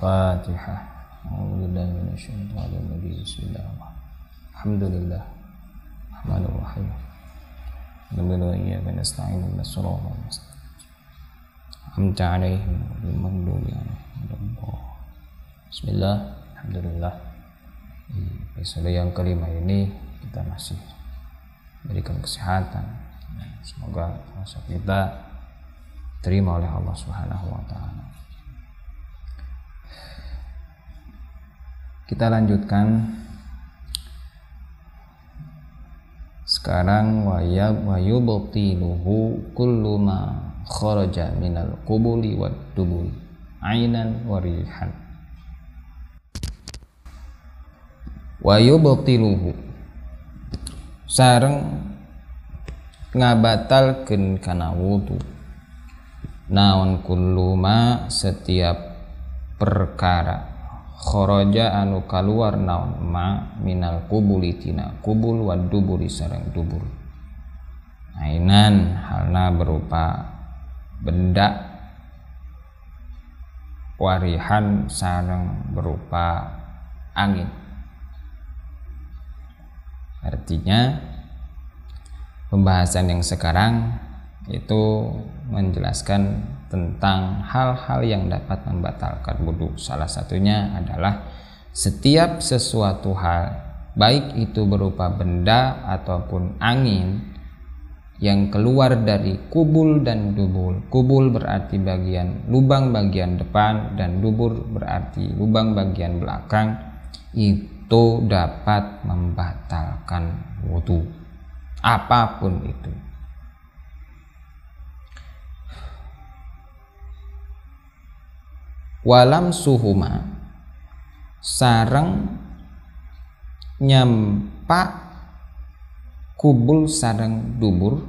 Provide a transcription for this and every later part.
Al-Fatihah. A'udzubillahi minasyaitonir rajim. Bismillahirrahmanirrahim. Alhamdulillah. Rahmanirrahim. Iyyaka nasta'in ihdinas siratal mustaqim. An'amta 'alaihim ghairil maghdubi 'alaihim. Bismillah. Alhamdulillah. Di episode yang kelima ini kita masih berikan kesehatan. Semoga puasa kita terima oleh Allah Subhanahu wa taala. Kita lanjutkan sekarang wa yubtiluhu kullu ma kharaja minal qubuli wad duburi ainan wa rihan. Wa yubtiluhu sareng ngabatalkeun kana wudu naon kullu ma setiap perkara kharaja anu kaluar naon ma minal qubuli tina qubul wad duburi sareng dubur ainan halna berupa benda warihan sareng berupa angin. Artinya pembahasan yang sekarang itu menjelaskan tentang hal-hal yang dapat membatalkan wudu. Salah satunya adalah setiap sesuatu hal, baik itu berupa benda ataupun angin yang keluar dari kubul dan dubul. Kubul berarti bagian lubang bagian depan dan dubur berarti lubang bagian belakang, itu dapat membatalkan wudu. Apapun itu. Walam suhuma sareng nyampak kubul sareng dubur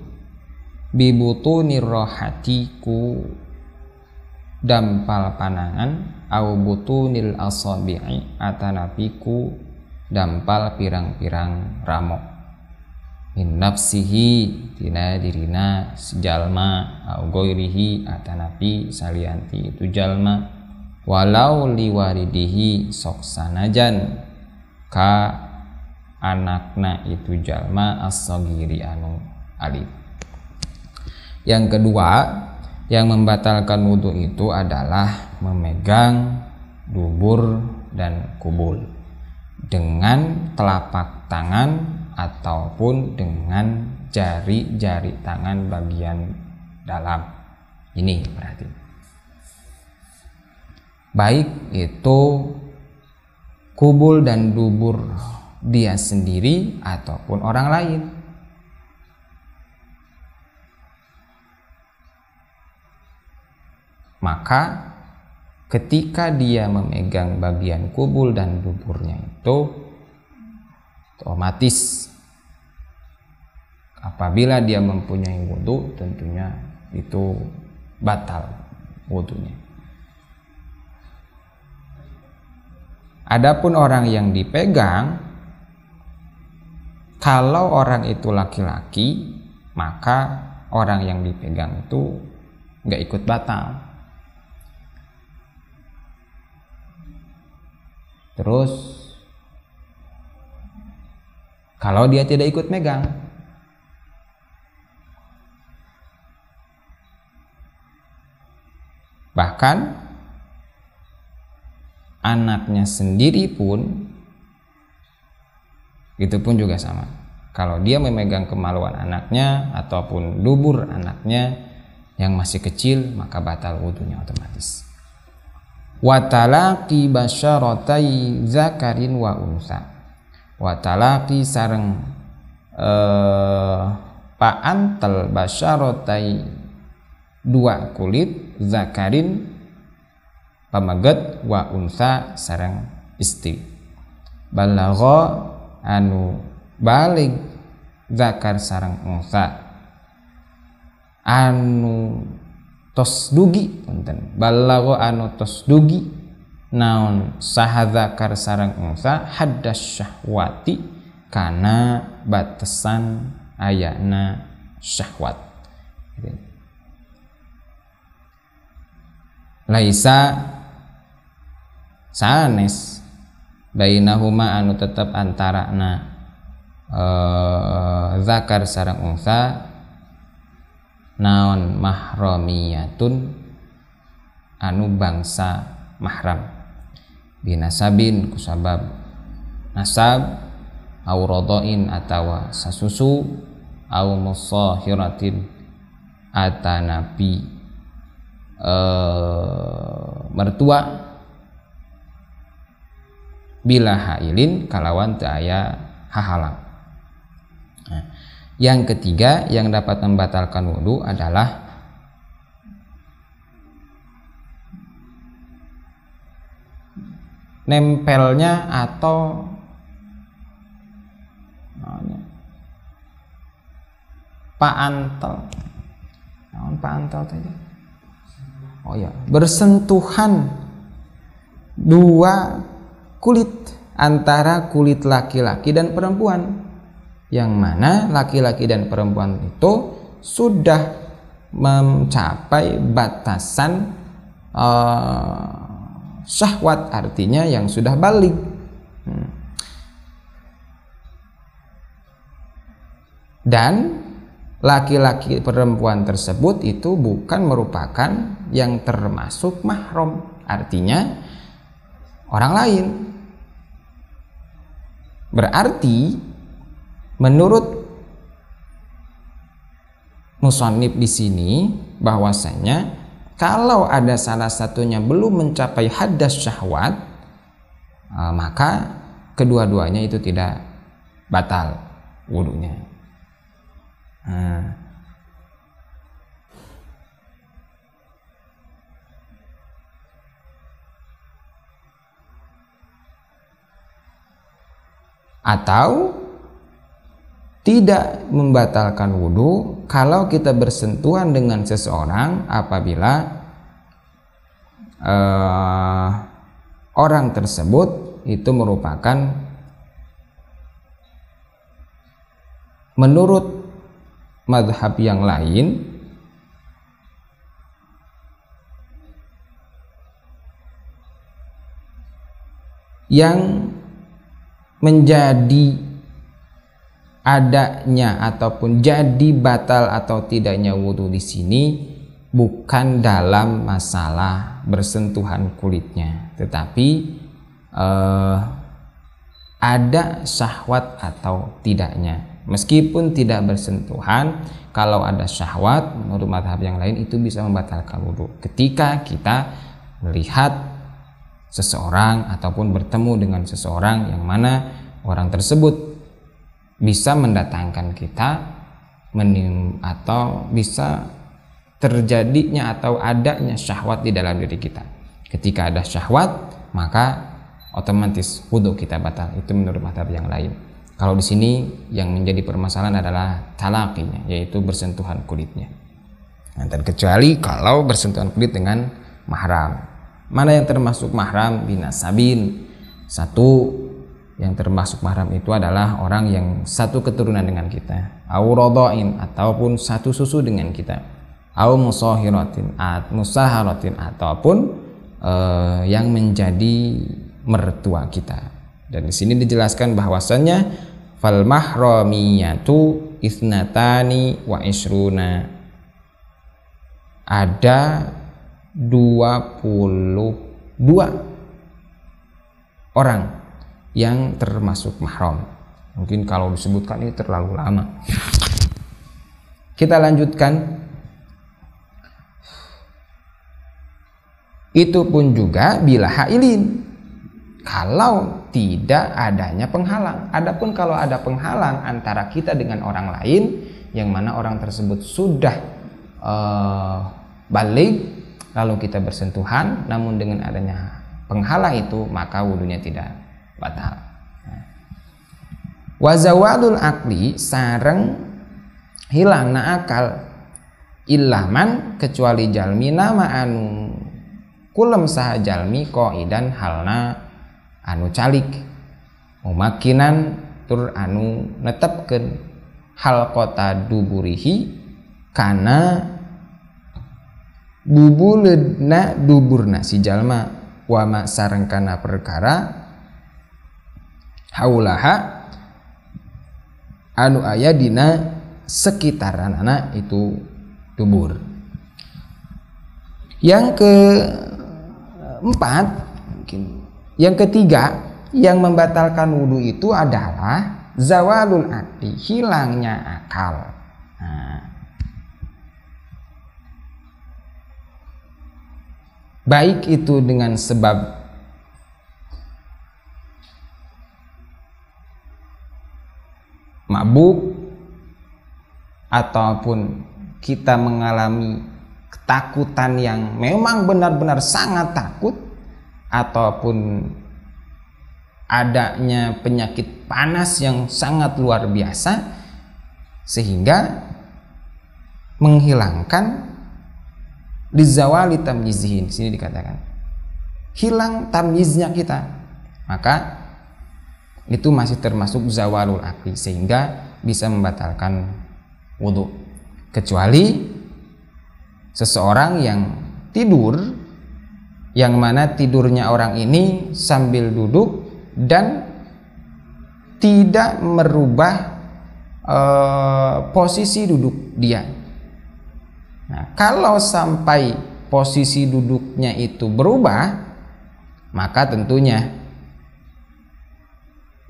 bibutunir rohati ku dampal panangan au butunil asabi'i atanapiku dampal pirang-pirang ramok min nafsihi tina dirina sejalma au goirihi atanapi salianti itu jalma walau liwaridihi sok sanajan ka anakna itu jalma as-sagiri anu alit. Yang kedua yang membatalkan wudu itu adalah memegang dubur dan kubul dengan telapak tangan ataupun dengan jari-jari tangan bagian dalam. Ini berarti baik itu kubul dan dubur dia sendiri ataupun orang lain. Maka ketika dia memegang bagian kubul dan duburnya itu otomatis apabila dia mempunyai wudu tentunya itu batal wudunya. Adapun orang yang dipegang, kalau orang itu laki-laki, maka orang yang dipegang itu nggak ikut batal. Terus, kalau dia tidak ikut megang, bahkan anaknya sendiri pun itu pun juga sama. Kalau dia memegang kemaluan anaknya ataupun dubur anaknya yang masih kecil, maka batal wudunya otomatis. Watalaqi basyaratai zakarin wa unsa. Watalaqi sareng paantel basyaratai dua kulit zakarin pamaget wa unsa sareng istri. Balagha anu balig zakar sareng unsa anu tos dugi punten. Balagha anu tos dugi naon saha zakar sareng unsa haddas syahwati kana batasan ayana syahwat. Laisa sanes bainahuma anu tetep antarana zakar sareng unsa naon mahramiyatun anu bangsa mahram binasabin kusabab nasab au rodoin atawa sasusu au musahiratin atanabi mertua bila hailin kalawan teu aya hahalang. Nah, yang ketiga yang dapat membatalkan wudu adalah nempelnya atau paantel. Naon paantel tadi? Oh ya, bersentuhan dua kulit antara kulit laki-laki dan perempuan, yang mana laki-laki dan perempuan itu sudah mencapai batasan syahwat, artinya yang sudah baligh. Dan laki-laki perempuan tersebut itu bukan merupakan yang termasuk mahram, artinya orang lain. Berarti menurut musannif di sini bahwasanya kalau ada salah satunya belum mencapai haddas syahwat, maka kedua-duanya itu tidak batal wudunya. Atau tidak membatalkan wudu kalau kita bersentuhan dengan seseorang apabila orang tersebut itu merupakan menurut mazhab yang lain yang menjadi adanya ataupun jadi batal atau tidaknya wudu di sini bukan dalam masalah bersentuhan kulitnya, tetapi ada syahwat atau tidaknya. Meskipun tidak bersentuhan, kalau ada syahwat menurut mazhab yang lain itu bisa membatalkan wudu. Ketika kita melihat seseorang ataupun bertemu dengan seseorang yang mana orang tersebut bisa mendatangkan kita atau bisa terjadinya atau adanya syahwat di dalam diri kita. Ketika ada syahwat, maka otomatis wudu kita batal. Itu menurut mazhab yang lain. Kalau di sini yang menjadi permasalahan adalah talaqinya, yaitu bersentuhan kulitnya. Nah, terkecuali kalau bersentuhan kulit dengan mahram. Mana yang termasuk mahram? Binasabin. Satu yang termasuk mahram itu adalah orang yang satu keturunan dengan kita, au rodoin ataupun satu susu dengan kita, au musahiratin ataupun yang menjadi mertua kita. Dan di sini dijelaskan bahwasannya fal mahramiyatu isnatani wa isruna, ada 22 orang yang termasuk mahram. Mungkin kalau disebutkan ini terlalu lama. Kita lanjutkan. Itu pun juga bila hailin, kalau tidak adanya penghalang. Adapun kalau ada penghalang antara kita dengan orang lain, yang mana orang tersebut sudah baligh, lalu kita bersentuhan, namun dengan adanya penghalang itu, maka wudunya tidak batal. Wazawadul akli, sareng hilangna akal, illaman kecuali jalmi nama anu kulem saha jalmi qaidan halna anu calik, mumakinan tur anu netepkeun halqata duburihi kana bubuleudna duburna si jalma, wa ma sareng kana perkara haulaha anu aya dina sekitaranana itu dubur. Yang keempat, yang ketiga yang membatalkan wudu itu adalah zawalul akli, hilangnya akal. Baik itu dengan sebab mabuk ataupun kita mengalami ketakutan yang memang benar-benar sangat takut, ataupun adanya penyakit panas yang sangat luar biasa sehingga menghilangkan dizawali tamyizihin. Sini dikatakan hilang tamyiznya kita, maka itu masih termasuk zawalul akli sehingga bisa membatalkan wudu, kecuali seseorang yang tidur, yang mana tidurnya orang ini sambil duduk dan tidak merubah posisi duduk dia. Nah, kalau sampai posisi duduknya itu berubah, maka tentunya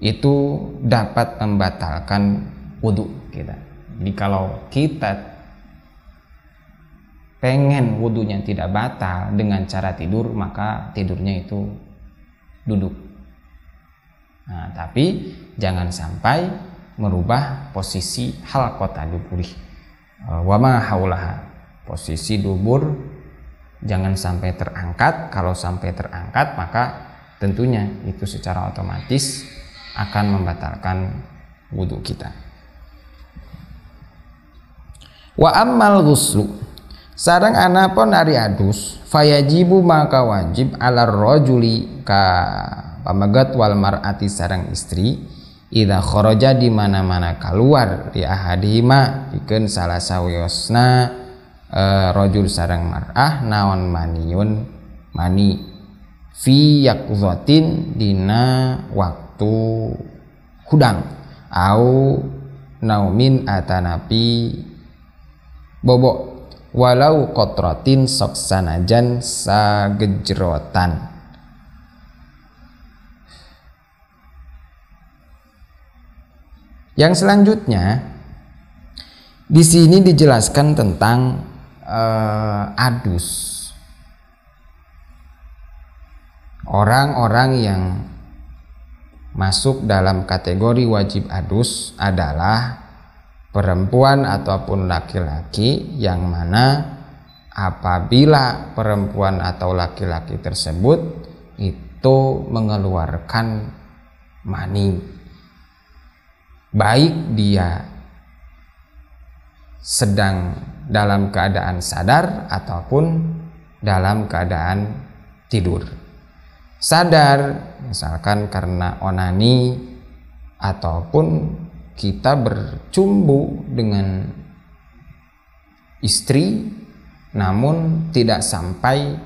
itu dapat membatalkan wudu kita. Jadi kalau kita pengen wudunya tidak batal dengan cara tidur, maka tidurnya itu duduk. Nah, tapi jangan sampai merubah posisi halqata duburi wa ma haulaha. Posisi dubur jangan sampai terangkat. Kalau sampai terangkat, maka tentunya itu secara otomatis akan membatalkan wudu kita. Wa ammal ghuslu, sareng anapun ari adus, fayajibu maka wajib alar rajuli ka pamagat wal mar'ati sareng istri idza kharaja di mana-mana keluar di ahadihima pikeun salah sawiosna rajul sareng mar'ah naon maniun mani fi yaqzatin dina waktu hudang au naumin atanapi bobo walau kotrotin sok sanajan sagejrotan. Yang selanjutnya di sini dijelaskan tentang adus. Orang-orang yang masuk dalam kategori wajib adus adalah perempuan ataupun laki-laki yang mana apabila perempuan atau laki-laki tersebut itu mengeluarkan mani, baik dia sedang dalam keadaan sadar ataupun dalam keadaan tidur. Sadar misalkan karena onani ataupun kita bercumbu dengan istri namun tidak sampai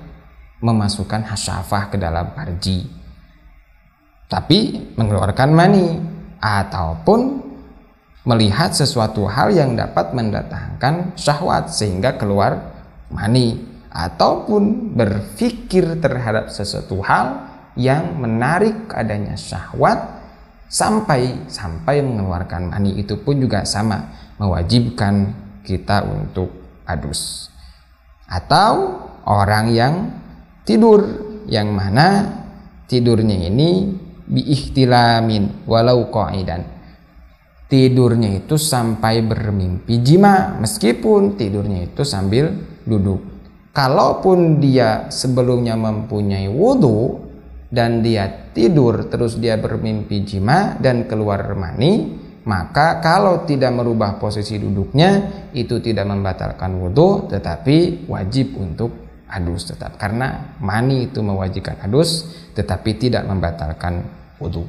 memasukkan hasyafah ke dalam farji tapi mengeluarkan mani, ataupun melihat sesuatu hal yang dapat mendatangkan syahwat sehingga keluar mani, ataupun berpikir terhadap sesuatu hal yang menarik adanya syahwat sampai mengeluarkan mani, itu pun juga sama mewajibkan kita untuk adus. Atau orang yang tidur yang mana tidurnya ini biihtilamin walau qa'idan, tidurnya itu sampai bermimpi jima meskipun tidurnya itu sambil duduk. Kalaupun dia sebelumnya mempunyai wudu dan dia tidur terus dia bermimpi jima dan keluar mani, maka kalau tidak merubah posisi duduknya itu tidak membatalkan wudu tetapi wajib untuk adus tetap, karena mani itu mewajibkan adus tetapi tidak membatalkan wudu.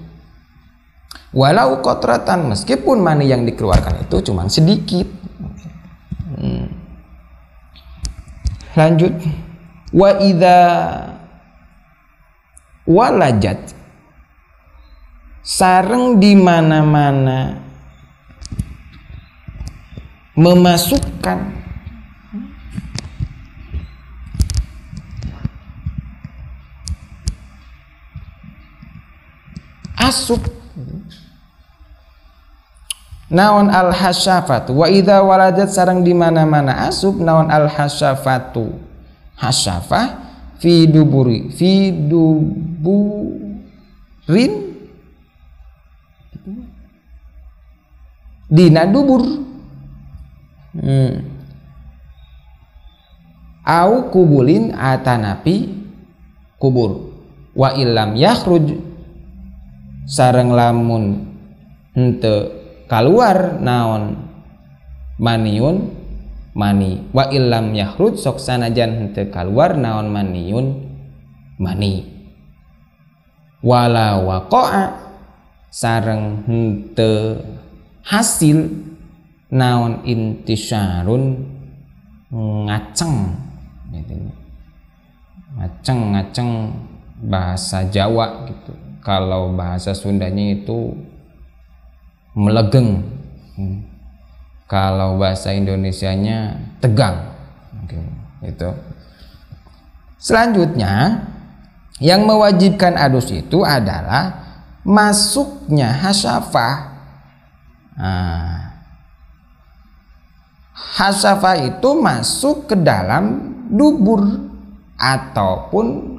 Walau kotratan, meskipun mani yang dikeluarkan itu cuma sedikit. Lanjut. Wa idza walajat sareng di mana-mana memasukkan asup naon al hasyafatu wa idza waladat sareng di mana-mana asup naon al hasyafatu hasyafah fi duburin dina dubur au kubulin atanapi kubur wa illam yakhruj sareng lamun henteu kaluar naon maniun mani wa illam yakhruj sok sanajan henteu kaluar naon maniun mani wala waqa'a sareng henteu hasil naon intisyarun ngaceng gitu. Ngaceng bahasa Jawa gitu. Kalau bahasa Sundanya itu melegeng. Kalau bahasa Indonesianya tegang. Mungkin itu. Selanjutnya yang mewajibkan adus itu adalah masuknya hasyafah. Hasyafah itu masuk ke dalam dubur ataupun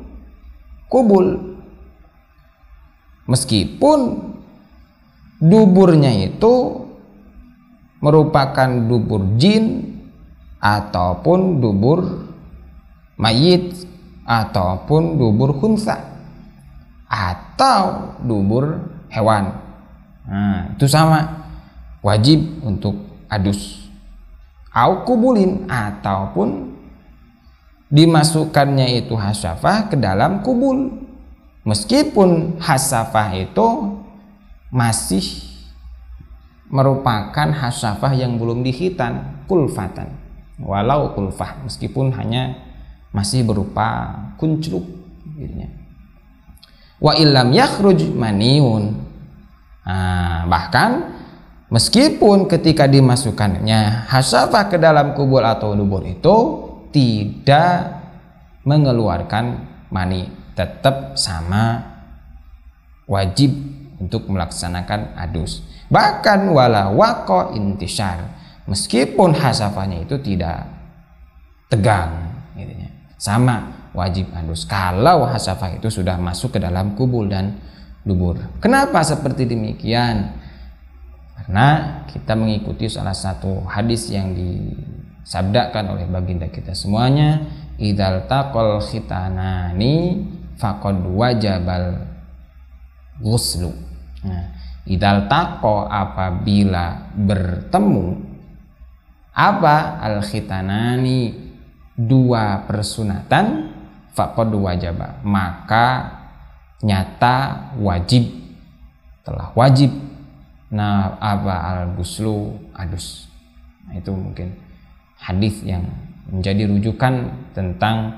kubul, meskipun duburnya itu merupakan dubur jin ataupun dubur mayit ataupun dubur khunsa atau dubur hewan. Itu sama, wajib untuk adus. Au kubulin ataupun dimasukkannya itu hasyafah ke dalam kubul, meskipun hasyafah itu masih merupakan hasyafah yang belum dikhitan, kulfatan, walau kulfah, meskipun hanya masih berupa kuncluk gitu. Wa illam yakhruj maniun, bahkan meskipun ketika dimasukkannya hasyafah ke dalam kubul atau dubur itu tidak mengeluarkan mani, tetap sama wajib untuk melaksanakan adus. Bahkan wala waqa intisyar, meskipun hasyafahnya itu tidak tegang gitu ya, sama wajib adus kalau hasyafah itu sudah masuk ke dalam kubul dan dubur. Kenapa seperti demikian? Karena kita mengikuti salah satu hadis yang disabdakan oleh baginda kita semuanya, idzal taqal khitanani faqad wajabal ghuslu. Idzal taqa, apabila bertemu apa al khitanani, dua persunatan, faqad wajaba, maka nyata wajib, telah wajib. Nah, apa al-ghuslu, adus. Nah, itu mungkin hadis yang menjadi rujukan tentang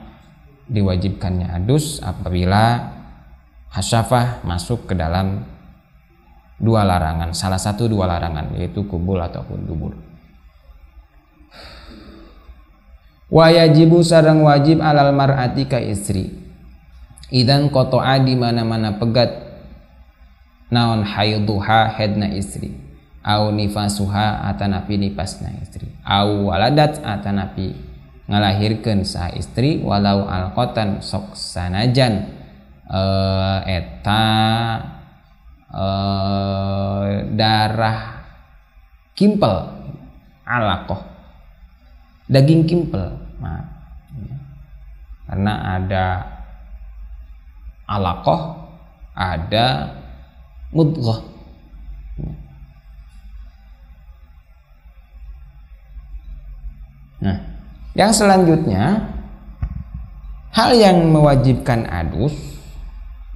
diwajibkannya adus apabila hasyafah masuk ke dalam dua larangan, salah satu dua larangan, yaitu kubul ataupun dubur. Wa yajibu sareng wajib alal mar'ati ka istri idan qata'a, di mana-mana pegat naon haiduha, hedna istri, au nifasuha, atanapi nipasna istri, au waladat, atanapi ngalahirkeun saha istri, walau alqatan sok sanajan eta darah kimpel, alaqah, daging kimpel. Nah, karena ada alaqah, ada mudghah. Nah, yang selanjutnya, hal yang mewajibkan adus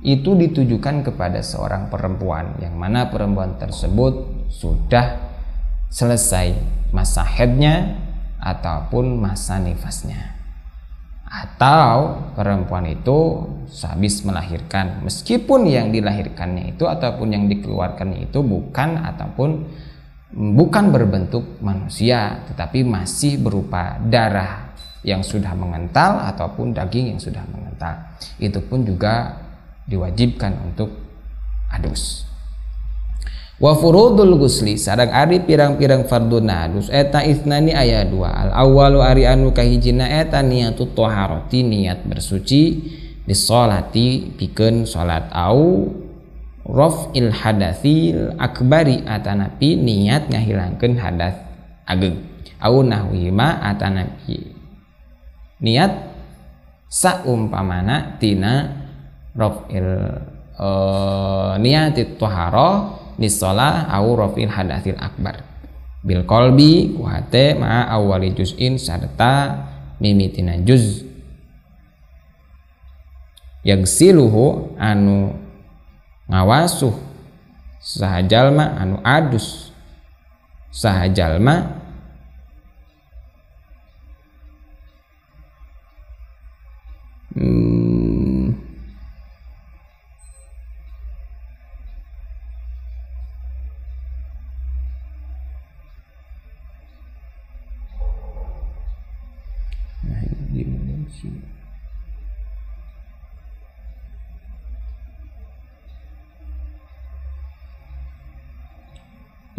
itu ditujukan kepada seorang perempuan, yang mana perempuan tersebut sudah selesai masa haidnya ataupun masa nifasnya, atau perempuan itu sehabis melahirkan, meskipun yang dilahirkannya itu ataupun yang dikeluarkannya itu bukan berbentuk manusia, tetapi masih berupa darah yang sudah mengental ataupun daging yang sudah mengental, itu pun juga diwajibkan untuk adus. Wa furudul gusli sareng ari pirang-pirang farduna adus eta isnani aya 2. Al awwalu ari anu kahijina eta niatut thaharati niat bersuci disolati pikeun salat au raf'il hadatsil akbari atanapi niat ngahilangkeun hadas ageung au nahwima atanapi niat saumpamana tina raf'il niatit thaharah nisolah au rafil hadatsil akbar bil qalbi ku hate ma awali juz'in sarta mimitina juz yagsiluhu anu ngawasuh sahajalma anu adus sahajalma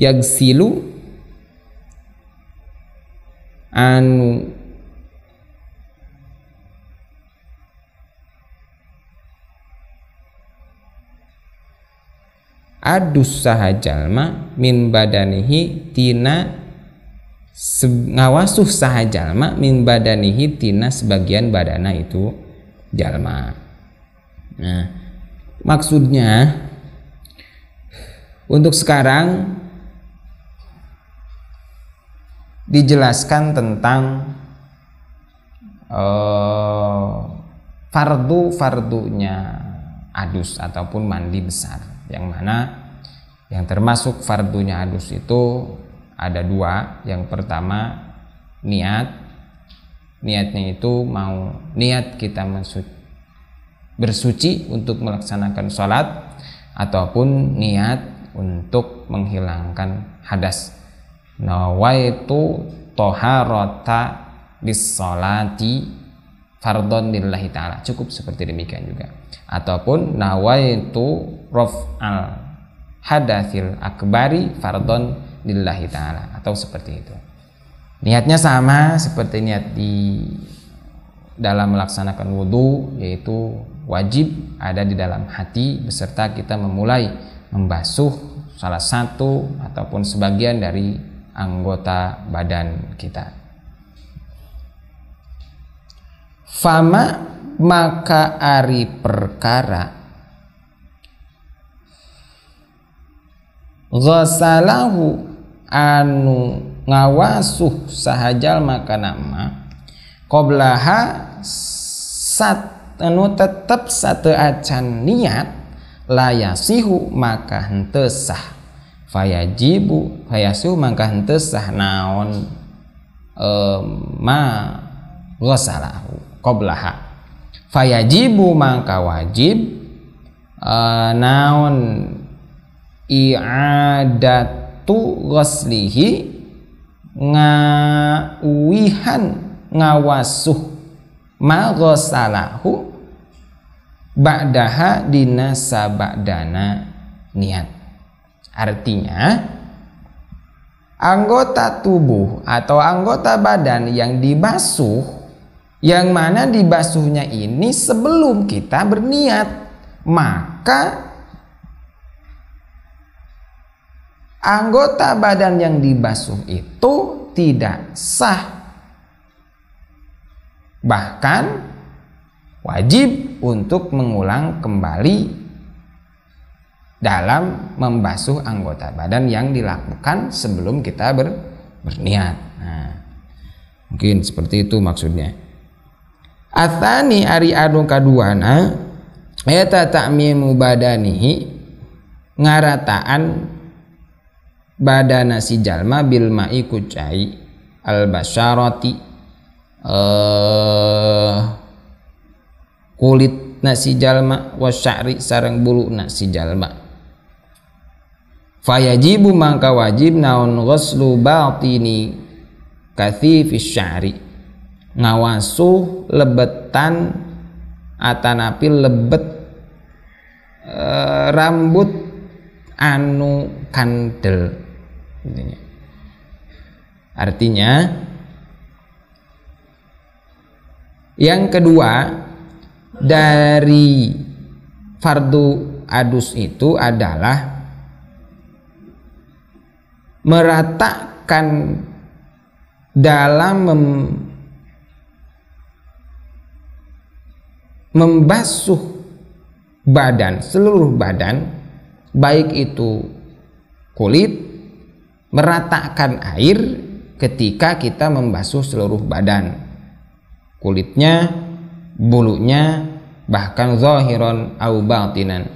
yagsilu anu adus sahajalma min badanihi tina ngawasuh sahajalma min badanihi tina sebagian badana itu jalma. Nah, maksudnya untuk sekarang dijelaskan tentang fardu-fardunya adus ataupun mandi besar, yang mana yang termasuk fardunya adus itu ada 2. Yang pertama niatnya itu mau niat kita bersuci untuk melaksanakan sholat ataupun niat untuk menghilangkan hadas. Nawaitu toharota bis-sholati fardhon lillahi ta'ala, cukup seperti demikian juga. Ataupun nawaitu raf'al hadatsil akbari fardhon lillahi ta'ala, atau seperti itu. Niatnya sama seperti niat di dalam melaksanakan wudhu, yaitu wajib ada di dalam hati beserta kita memulai membasuh salah satu ataupun sebagian dari anggota badan kita. Fama maka ari perkara ghasalahu anu ngawasuh sahajal maka nama qoblaha sat anu tetep sate acan niat layasihu maka henteu sah fayajibu fayasuh maka henteu sah naon ma ghasalahu qoblaha fayajibu maka wajib naon i'adatu ghaslihi ngauwihan ngawasuh ma ghasalahu ba'daha dina sabadana niat. Artinya anggota tubuh atau anggota badan yang dibasuh, yang mana dibasuhnya ini sebelum kita berniat, maka anggota badan yang dibasuh itu tidak sah, bahkan wajib untuk mengulang kembali dalam membasuh anggota badan yang dilakukan sebelum kita berniat. Nah, mungkin seperti itu maksudnya. Atsani ari anu kaduana eta ta'mimu badanihi ngarataan badana si jalma bil ma'i kucai al basyarati kulit si jalma wa sya'ri sareng buluna si jalma. Fayajibu mangka wajib naon ghuslu batini kathifis sya'ri, ngawasuh lebetan atanapi lebet rambut anu kandel. Artinya yang kedua dari fardu adus itu adalah meratakan dalam membasuh badan, seluruh badan, baik itu kulit, meratakan air ketika kita membasuh seluruh badan, kulitnya, bulunya, bahkan zahiron au batinan,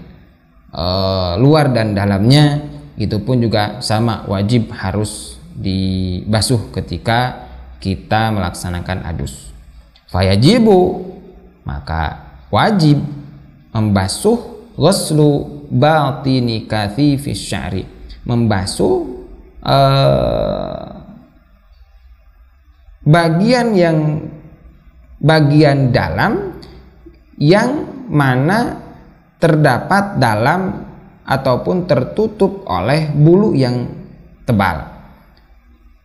luar dan dalamnya, itu pun juga sama, wajib harus dibasuh ketika kita melaksanakan adus. Fayajibu, maka wajib membasuh ghuslu batini kathifis sya'ri, membasuh bagian dalam yang mana terdapat dalam ataupun tertutup oleh bulu yang tebal.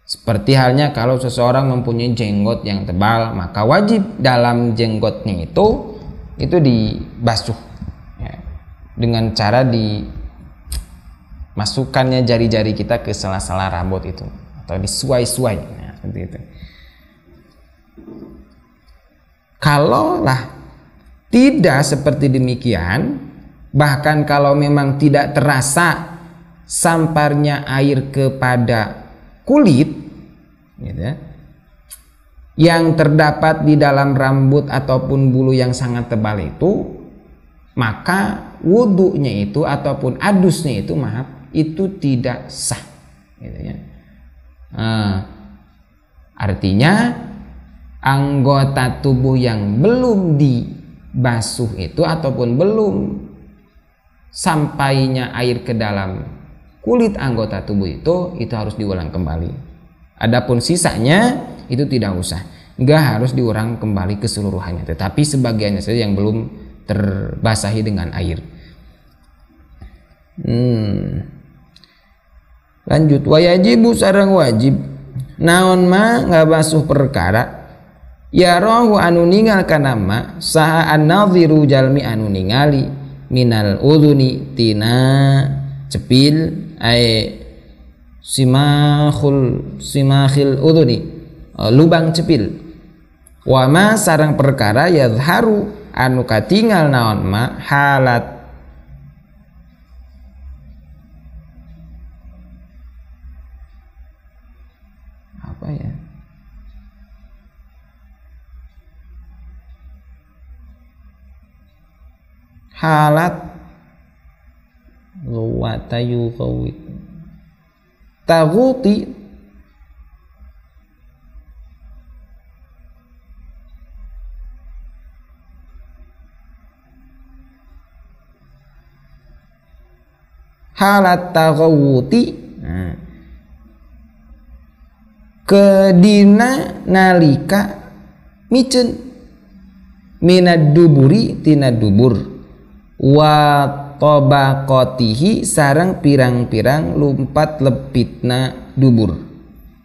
Seperti halnya kalau seseorang mempunyai jenggot yang tebal, maka wajib dalam jenggotnya itu dibasuh ya, dengan cara dimasukkannya jari-jari kita ke sela-sela rambut itu atau disuai-suai, nah, seperti itu. Kalaulah tidak seperti demikian, bahkan kalau memang tidak terasa samparnya air kepada kulit gitu ya, yang terdapat di dalam rambut ataupun bulu yang sangat tebal itu, maka wudhunya itu ataupun adusnya itu itu tidak sah gitu ya. Artinya anggota tubuh yang belum dibasuh itu ataupun belum sampainya air ke dalam kulit anggota tubuh itu harus diulang kembali. Adapun sisanya itu tidak usah, nggak harus diulang kembali keseluruhannya, tetapi sebagiannya saja yang belum terbasahi dengan air. Lanjut, wayajibu sareng wajib naon ma ngabasuh perkara ya rohu anu ningal kana ma saha an-nadhiru jalmi anu ningali minal udhuni tina cepil ay simakhil udhuni lubang cepil, wa ma sareng perkara yadharu anu katingal naon ma halat apa ya, halat luwatayu kawit taguti halat taguti kedina nalika micen minad duburi tina dubur wa tobaqotihi sareng pirang-pirang lumpat lepitna dubur,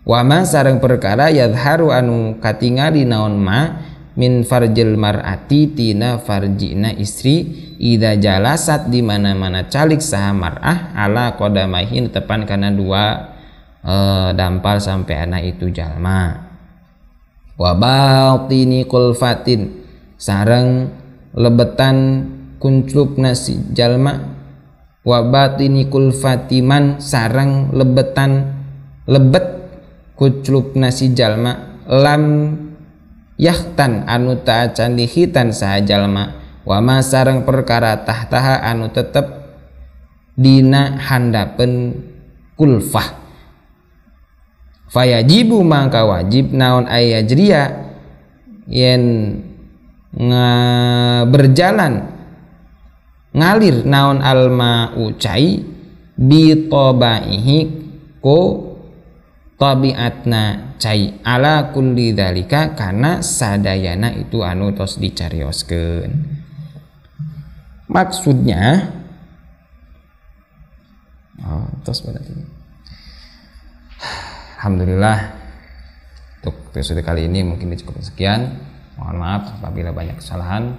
wama sareng perkara yadharu anu katingali naon ma min farjil mar'ati tina farjina istri ida jalasat di mana-mana calik saha mar'ah ala qadamahin tepan kana dua dampal sampai anak itu jalma, wa batini kulfatin sareng lebetan kunclup nasi jalma, wa batini kulfatiman sareng lebetan lebet kunclup nasi jalma, lam yahtan anu ta'acan dihitan saha jalma, wa ma sareng perkara tahtaha anu tetep dina handapen kulfah, fayajibu mangka wajib naon ayajriya yen berjalan ngalir naon alma'u cai bi tabaihi ko tabiatna cai ala kulli dzalika kana sadayana itu anu tos dicarioskeun. Maksudnya tos berarti alhamdulillah untuk episode kali ini mungkin cukup sekian. Mohon maaf apabila banyak kesalahan.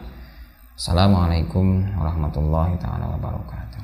Assalamualaikum warahmatullahi taala wabarakatuh.